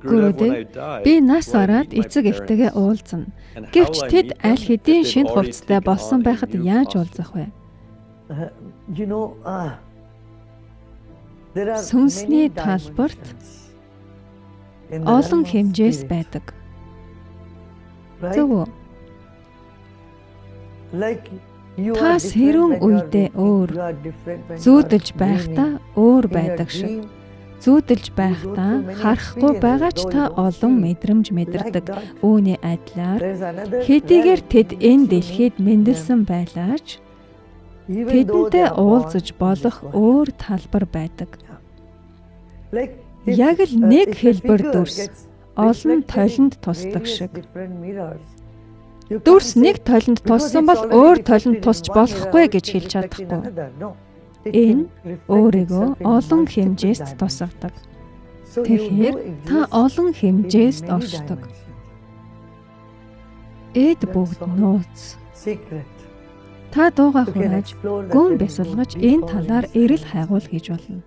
Гүрдээ би нас бараад эцэг эхтэйгээ уулзна. Гэвч тэд аль хэдийн шинэ хувцастай болсон байхад яаж уулзах вэ? Сүнсний талбарт олон хэмжээс байдаг. Зөв үү? Та сэрүүн үедээ өөр, зүүдэлж байхдаа өөр байдаг шиг. Зүүдэлж байхдаа харахгүй байгаа ч та олон мэдрэмж мэдэрдэг. Үүний адилаар хэдийгээр тэд энэ дэлхийд мэндэлсэн байлаач тэдэнтэй уулзаж болох өөр талбар байдаг. Яг л нэг хэлбэр дүрс олон толинд тусдаг шиг. Дүрс нэг толинд туссан бол өөр толинд тусч болохгүй гэж хэлж чадахгүй. Энэ өөрийгөө олон хэмжээст тусгадаг. Тэгэхээр та олон хэмжээст оршдог. Эд бүгд нууц. Та дууга хурааж, гүн бясалгаж энэ талаар эрэл хайгуул хийж болно.